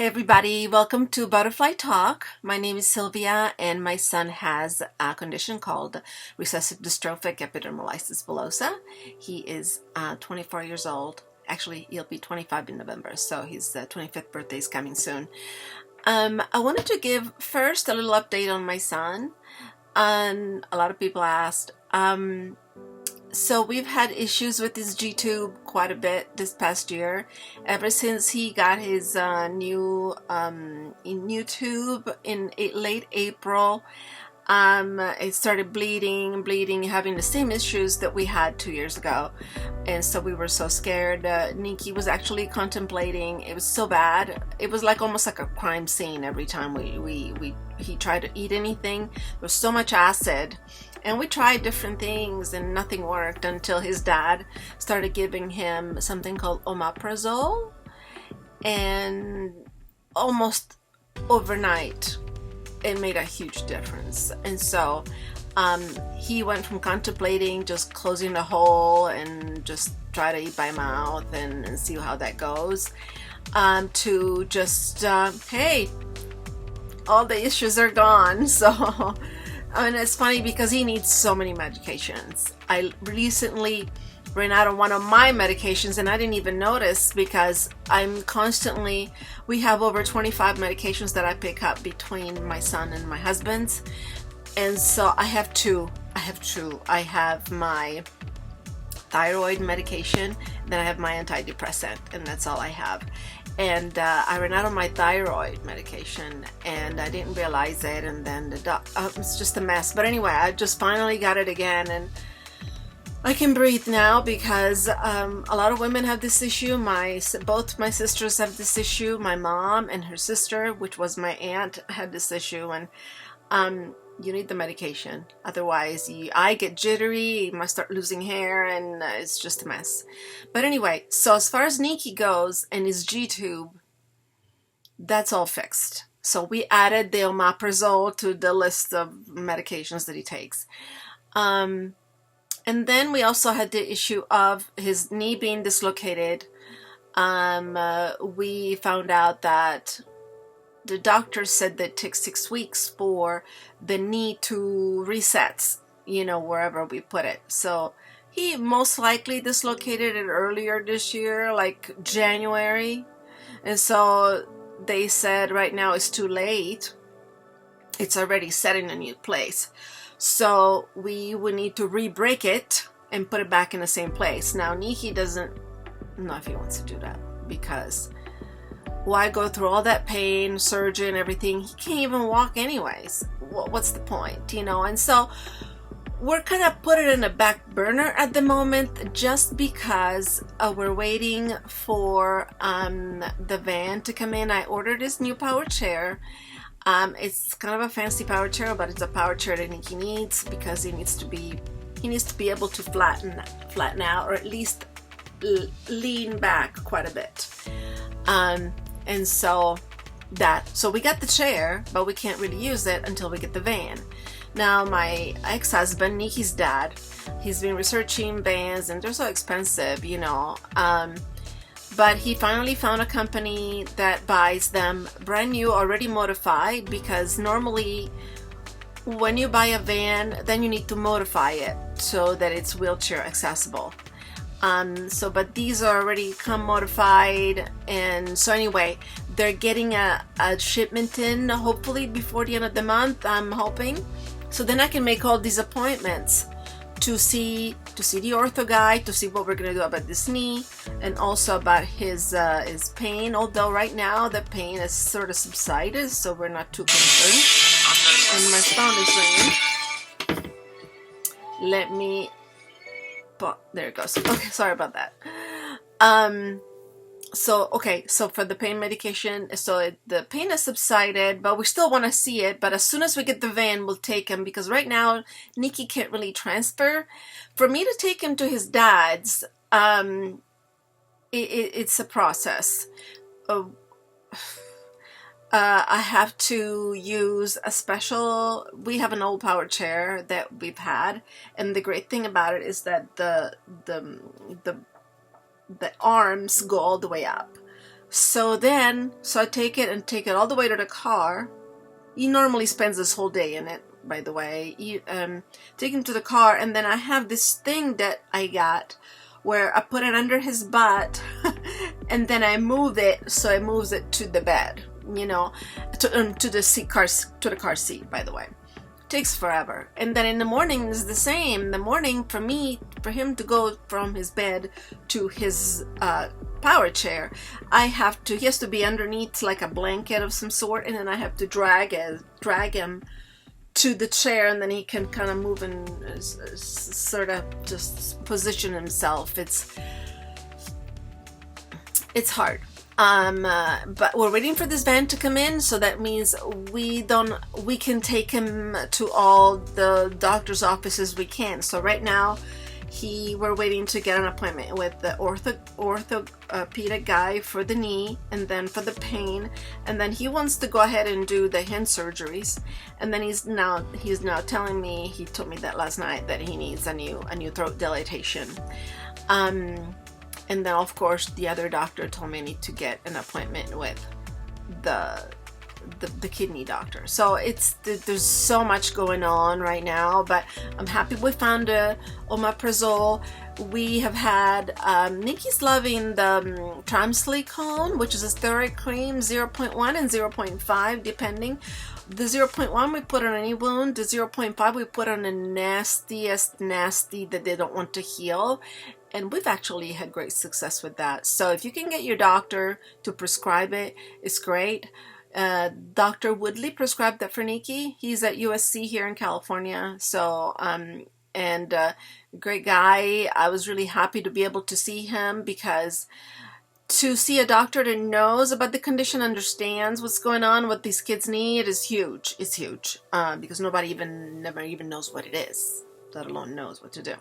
Hey everybody, welcome to Butterfly Talk. My name is Sylvia and my son has a condition called recessive dystrophic epidermolysis bullosa. He is 24 years old. Actually, he'll be 25 in November, so his 25th birthday is coming soon. I wanted to give first a little update on my son. A lot of people asked. So we've had issues with his G-tube quite a bit this past year. Ever since he got his new tube in late April, it started bleeding, having the same issues that we had 2 years ago. And so we were so scared. Nicky was actually contemplating. It was so bad. It was like almost like a crime scene every time he tried to eat anything. There was so much acid. And we tried different things and nothing worked until his dad started giving him something called omeprazole. And almost overnight, it made a huge difference. And so he went from contemplating just closing the hole and just try to eat by mouth and see how that goes, to just, hey, all the issues are gone. So... And it's funny because he needs so many medications. I recently ran out of one of my medications and I didn't even notice because we have over 25 medications that I pick up between my son and my husband's. And so I have two. I have my thyroid medication, then I have my antidepressant, and that's all I have. And I ran out of my thyroid medication and I didn't realize it, and then it's just a mess. But anyway, I just finally got it again and I can breathe now because a lot of women have this issue. Both my sisters have this issue. My mom and her sister, which was my aunt, had this issue. And you need the medication, otherwise I get jittery, you must start losing hair, and it's just a mess. But anyway, so as far as Nicky goes and his G-tube, that's all fixed. So we added the omeprazole to the list of medications that he takes. And then we also had the issue of his knee being dislocated. We found out that the doctor said that it takes 6 weeks for the knee to reset, wherever we put it. So he most likely dislocated it earlier this year, like January. And so they said right now it's too late. It's already set in a new place. So we would need to re-break it and put it back in the same place. Now, Nicky doesn't know if he wants to do that because... why go through all that pain, surgery and everything? He can't even walk anyways. What's the point, And so we're kind of put it in the back burner at the moment just because we're waiting for the van to come in. I ordered this new power chair. It's kind of a fancy power chair, but it's a power chair that Nicky needs because he needs to be able to flatten out, or at least lean back quite a bit. And so we got the chair, but we can't really use it until we get the van. Now, my ex-husband, Nicky's dad, he's been researching vans and they're so expensive, but he finally found a company that buys them brand new, already modified, because normally when you buy a van, then you need to modify it so that it's wheelchair accessible. But these are already come modified, and so anyway, they're getting a shipment in hopefully before the end of the month, I'm hoping. So then I can make all these appointments to see the ortho guy, to see what we're gonna do about this knee, and also about his pain. Although right now the pain is sort of subsided, so we're not too concerned. And my phone is ringing. Let me. There it goes. Okay, sorry about that. So for the pain medication, the pain has subsided, but we still want to see it. But as soon as we get the van, we'll take him, because right now Nicky can't really transfer. For me to take him to his dad's, it's a process. I have to use a special. We have an old power chair that we've had, and the great thing about it is that the arms go all the way up. So I take it all the way to the car. He normally spends this whole day in it, by the way. Take him to the car, and then I have this thing that I got where I put it under his butt and then I move it, so it moves it to the bed, to the car seat, by the way. Takes forever. And then in the morning is the same. In the morning, for him to go from his bed to his power chair, he has to be underneath like a blanket of some sort, and then I have to drag him to the chair, and then he can kind of move and sort of just position himself. It's hard. But we're waiting for this van to come in, so that means we can take him to all the doctor's offices we can. So right now, we're waiting to get an appointment with the orthopedic guy for the knee, and then for the pain, and then he wants to go ahead and do the hand surgeries. And then he's now telling me, he told me that last night, that he needs a new throat dilatation. And then, of course, the other doctor told me I need to get an appointment with the kidney doctor. So there's so much going on right now, but I'm happy we found omeprazole. We have had Nicky's loving the Tramslicone, which is a steroid cream, 0.1 and 0.5 depending. The 0.1 we put on any wound. The 0.5 we put on the nastiest nasty that they don't want to heal. And we've actually had great success with that. So if you can get your doctor to prescribe it, it's great. Dr. Woodley prescribed that for Nicky. He's at USC here in California. So, great guy. I was really happy to be able to see him, because to see a doctor that knows about the condition, understands what's going on, what these kids need, is huge. It's huge, because nobody never even knows what it is, let alone knows what to do.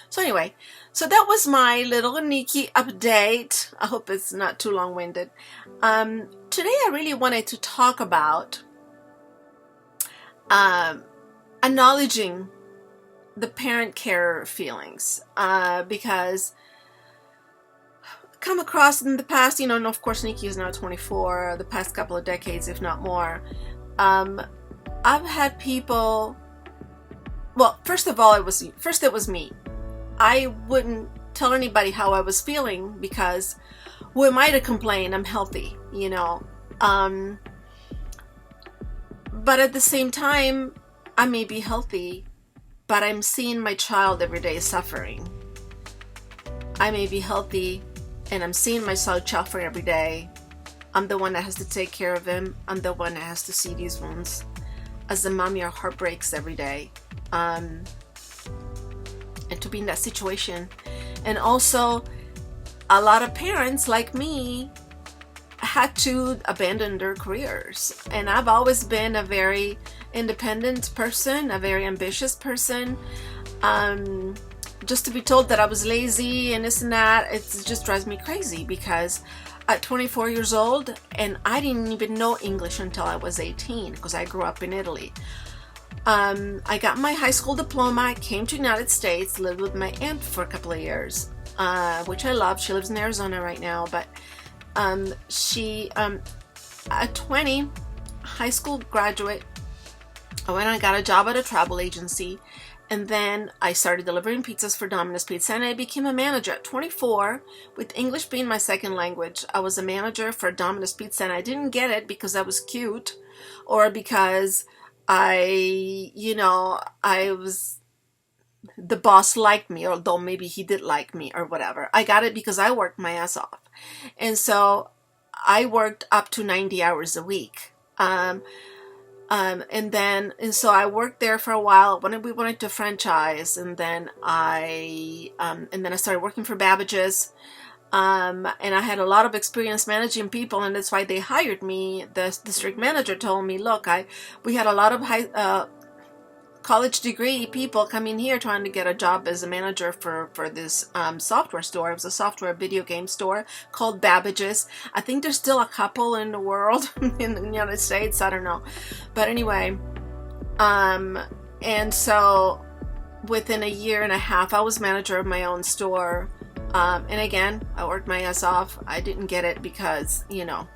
So anyway, so that was my little Nicky update. I hope it's not too long-winded. Today I really wanted to talk about acknowledging the parent care feelings, because I've come across in the past, and of course Nicky is now 24, the past couple of decades, if not more. I've had people, well, first it was me. I wouldn't tell anybody how I was feeling, because who am I to complain? I'm healthy, But at the same time, I may be healthy, but I'm seeing my child every day suffering. I may be healthy, and I'm seeing my child suffering every day. I'm the one that has to take care of him. I'm the one that has to see these wounds. As a mom, your heart breaks every day. And to be in that situation. And also, a lot of parents like me had to abandon their careers. And I've always been a very independent person, a very ambitious person. Just to be told that I was lazy and this and that, it just drives me crazy, because at 24 years old, and I didn't even know English until I was 18, because I grew up in Italy. I got my high school diploma. I came to the United States, lived with my aunt for a couple of years, which I love. She lives in Arizona right now, but she, at 20, high school graduate, I went and got a job at a travel agency, and then I started delivering pizzas for Domino's Pizza, and I became a manager at 24, with English being my second language. I was a manager for Domino's Pizza, and I didn't get it because I was cute, or because the boss liked me, although maybe he did like me or whatever. I got it because I worked my ass off. And so I worked up to 90 hours a week. And so I worked there for a while when we wanted to franchise, and then I started working for Babbage's. And I had a lot of experience managing people, and that's why they hired me. The district manager told me, look, we had a lot of high college degree people coming here trying to get a job as a manager for this software store. It was a software video game store called Babbage's. I think there's still a couple in the world in the United States. I don't know. But anyway, and so within a year and a half, I was manager of my own store. And again, I worked my ass off. I didn't get it because, you know,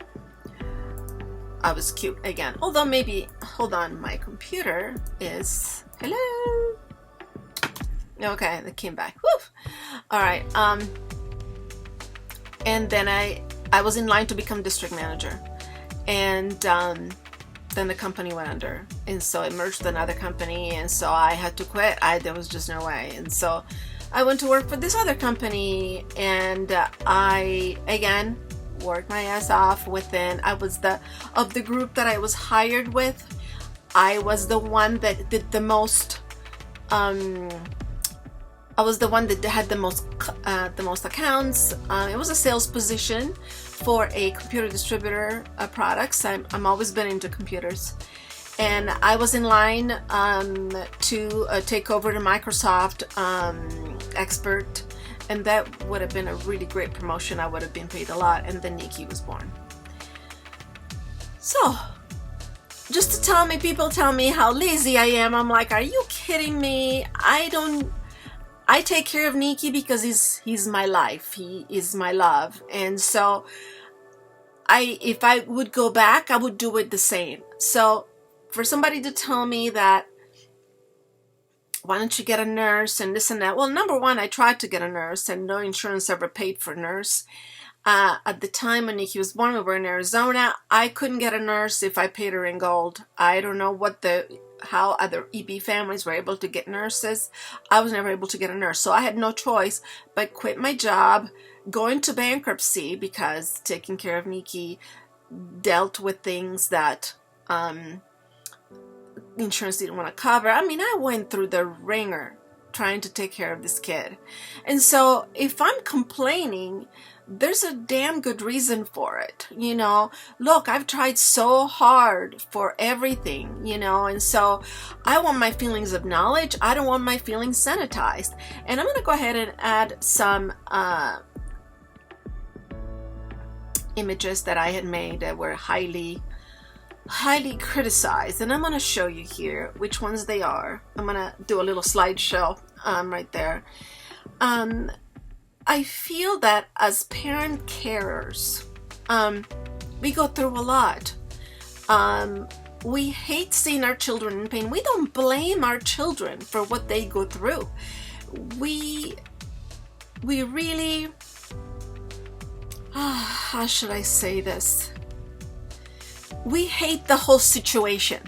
I was cute again. Although maybe, hold on, my computer is, hello. Okay, that came back. Woo. All right. And then I was in line to become district manager, and then the company went under, and so it merged with another company, and so I had to quit. There was just no way, and so I went to work for this other company, and I again worked my ass off. I was of the group that I was hired with, I was the one that did the most. I was the one that had the most accounts. It was a sales position for a computer distributor of products. I'm always been into computers, and I was in line to take over the Microsoft expert, and that would have been a really great promotion. I would have been paid a lot, and then Nicky was born. So, just to tell me, people tell me how lazy I am. I'm like, are you kidding me? I take care of Nicky because he's my life. He is my love. And so if I would go back, I would do it the same. So for somebody to tell me that, why don't you get a nurse and this and that? Well, number one, I tried to get a nurse, and no insurance ever paid for a nurse. At the time when Nicky was born, we were in Arizona. I couldn't get a nurse if I paid her in gold. I don't know how other EB families were able to get nurses. I was never able to get a nurse. So I had no choice but quit my job, go into bankruptcy, because taking care of Nicky dealt with things that insurance didn't want to cover. I mean, I went through the ringer trying to take care of this kid. And so if I'm complaining, there's a damn good reason for it. You know, look, I've tried so hard for everything, you know, and so I want my feelings acknowledged. I don't want my feelings sanitized. And I'm going to go ahead and add some images that I had made that were highly criticized, and I'm going to show you here which ones they are. I'm going to do a little slideshow right there. I feel that as parent carers, we go through a lot. We hate seeing our children in pain. We don't blame our children for what they go through. We really, how should I say this? We hate the whole situation.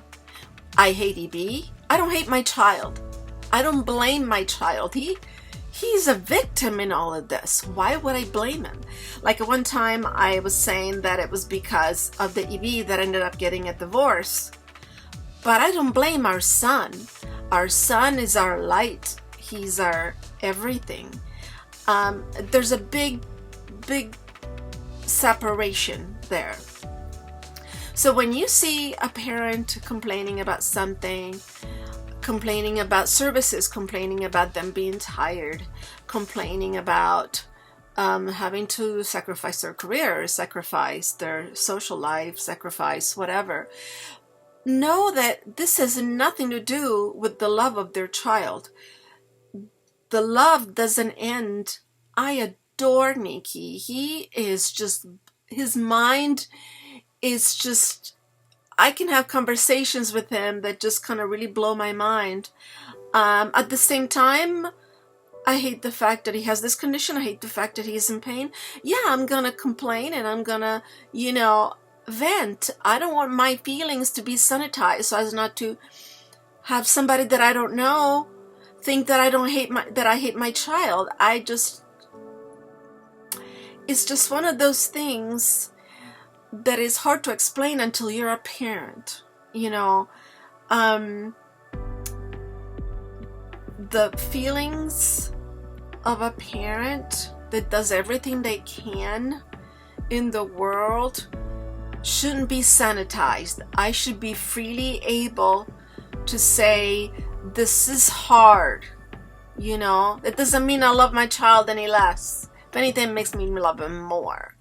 I hate EB. I don't hate my child. I don't blame my child. He's a victim in all of this. Why would I blame him? Like at one time I was saying that it was because of the EB that ended up getting a divorce. But I don't blame our son. Our son is our light. He's our everything. There's a big separation there. So when you see a parent complaining about something, complaining about services, complaining about them being tired, complaining about having to sacrifice their career, sacrifice their social life, sacrifice whatever, know that this has nothing to do with the love of their child. The love doesn't end. I adore Nicky. He is just, his mind is just, I can have conversations with him that just kind of really blow my mind. At the same time, I hate the fact that he has this condition. I hate the fact that he's in pain. Yeah, I'm gonna complain and I'm gonna, vent. I don't want my feelings to be sanitized so as not to have somebody that I don't know think that I hate my child. It's just one of those things that is hard to explain until you're a parent. The feelings of a parent that does everything they can in the world shouldn't be sanitized. I should be freely able to say, this is hard. It doesn't mean I love my child any less. If anything, it makes me love him more.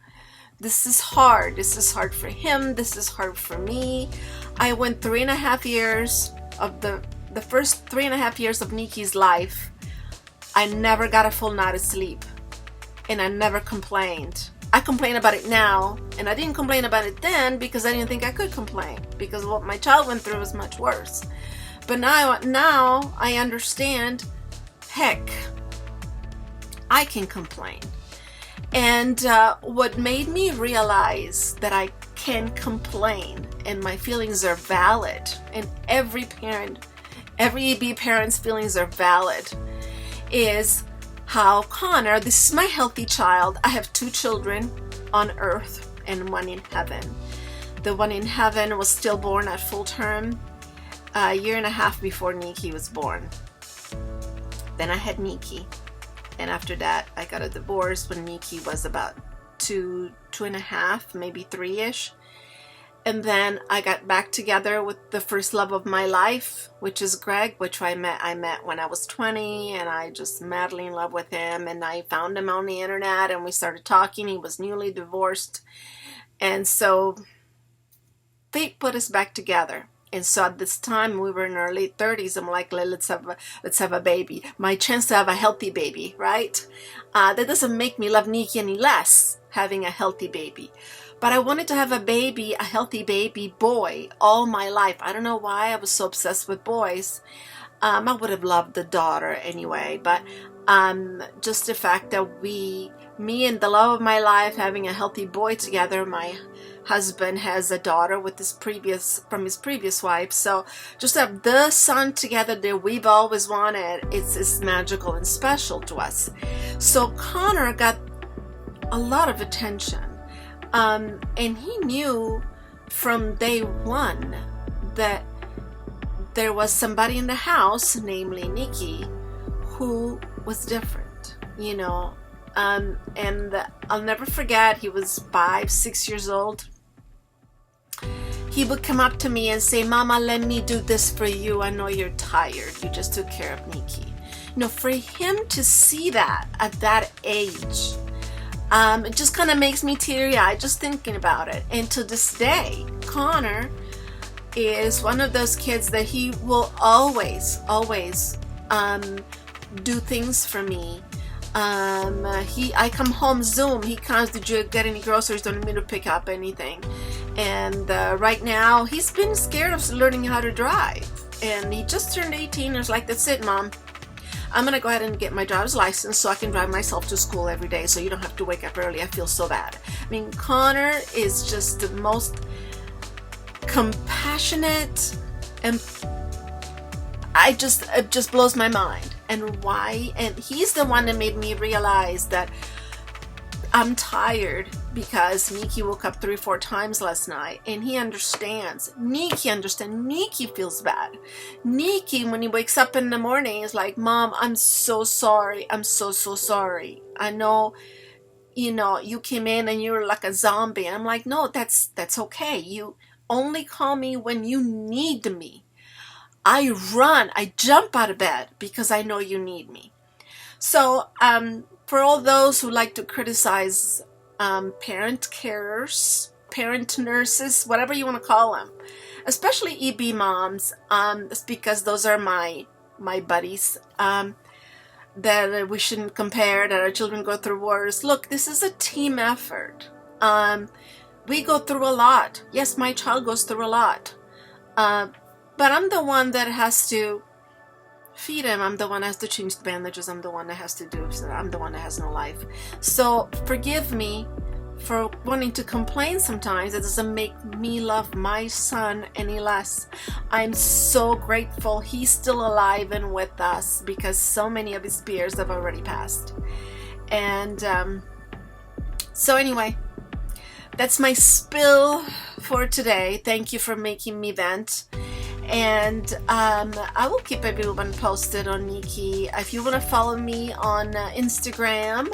This is hard. This is hard for him. This is hard for me. I went 3.5 years of the first 3.5 years of Nicky's life. I never got a full night of sleep. and I never complained. I complain about it now, and I didn't complain about it then because I didn't think I could complain, because what my child went through was much worse. But now I understand, heck, I can complain. And what made me realize that I can complain and my feelings are valid, and every EB parent's feelings are valid, is how Connor, this is my healthy child. I have 2 children on earth and 1 in heaven. The 1 in heaven was stillborn at full term a year and a half before Nicky was born. Then I had Nicky, and after that I got a divorce when Nicky was about 2.5, maybe 3-ish. And then I got back together with the first love of my life, which is Greg, which I met when I was 20, and I just madly in love with him. And I found him on the internet, and we started talking. He was newly divorced, and so fate put us back together. And so at this time, we were in our late 30s. I'm like, let's have a baby. My chance to have a healthy baby, right? That doesn't make me love Nicky any less, having a healthy baby. But I wanted to have a baby, a healthy baby boy, all my life. I don't know why I was so obsessed with boys. I would have loved a daughter anyway, but just the fact that me and the love of my life, having a healthy boy together. My husband has a daughter with from his previous wife, so just to have the son together that we've always wanted, it's magical and special to us. So Connor got a lot of attention. And he knew from day one that there was somebody in the house, namely Nicky, who was different, you know. And I'll never forget, he was 5-6 years old. He would come up to me and say, "Mama, let me do this for you. I know you're tired. You just took care of Nicky." You know, for him to see that at that age, it just kind of makes me teary-eyed just thinking about it. And to this day, Connor is one of those kids that he will always do things for me. I come home, Zoom, he comes, "Did you get any groceries? Don't need me to pick up anything." And right now, he's been scared of learning how to drive. And he just turned 18 and was like, "That's it, Mom. I'm going to go ahead and get my driver's license so I can drive myself to school every day so you don't have to wake up early. I feel so bad." I mean, Connor is just the most compassionate, and it just blows my mind. And why? And he's the one that made me realize that I'm tired because Nicky woke up 3-4 times last night, and he understands. Nicky understands. Nicky feels bad. Nicky, when he wakes up in the morning, is like, "Mom, I'm so sorry. I'm so sorry. I know, you know, you came in and you were like a zombie." And I'm like, "No, that's okay. You only call me when you need me. I run, I jump out of bed because I know you need me." So, for all those who like to criticize parent carers, parent nurses, whatever you want to call them, especially EB moms, it's because those are my buddies, that we shouldn't compare, that our children go through worse. Look, this is a team effort. We go through a lot. Yes, my child goes through a lot. But I'm the one that has to feed him. I'm the one that has to change the bandages. I'm the one that has to do it. I'm the one that has no life. So forgive me for wanting to complain sometimes. It doesn't make me love my son any less. I'm so grateful he's still alive and with us, because so many of his peers have already passed. And so anyway, that's my spill for today. Thank you for making me vent. And I will keep everyone posted on Nicky. If you want to follow me on Instagram,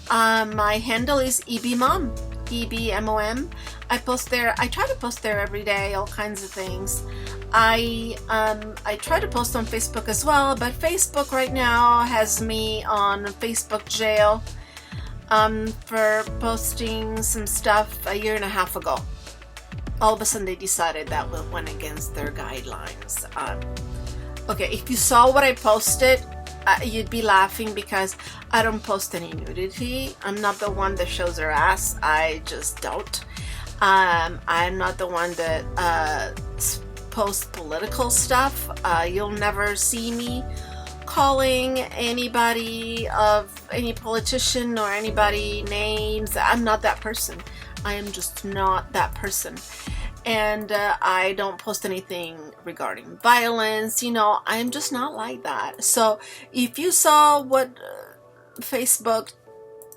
my handle is EBMom, EBMOM. I post there. I try to post there every day, all kinds of things. I try to post on Facebook as well, but Facebook right now has me on Facebook jail for posting some stuff a year and a half ago. All of a sudden they decided that went against their guidelines. Okay, if you saw what I posted, you'd be laughing because I don't post any nudity. I'm not the one that shows her ass. I just don't. I'm not the one that posts political stuff. You'll never see me calling anybody of any politician or anybody names. I'm not that person. I am just not that person. And I don't post anything regarding violence. You know, I'm just not like that. So if you saw what Facebook,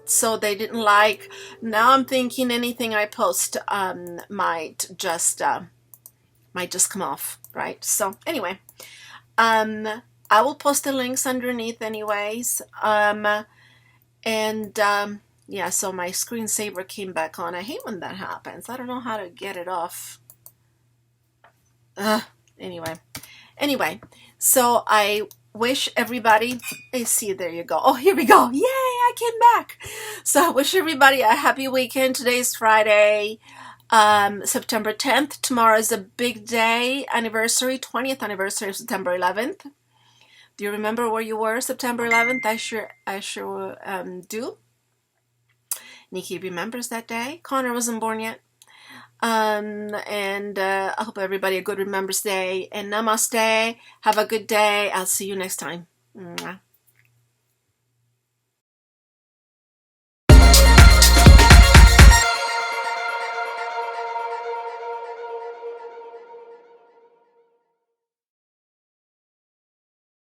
so they didn't like, now I'm thinking anything I post might just come off, right? So anyway, I will post the links underneath anyways. Yeah, so my screensaver came back on. I hate when that happens. I don't know how to get it off. Anyway, so I wish everybody, I see, there you go. Oh, here we go. Yay, I came back. So I wish everybody a happy weekend. Today's Friday, September 10th. Tomorrow is a big day, anniversary, 20th anniversary of September 11th. Do you remember where you were September 11th? I sure do. Nicky remembers that day. Connor wasn't born yet. I hope everybody a good Remembrance Day, and namaste. Have a good day. I'll see you next time. Mwah.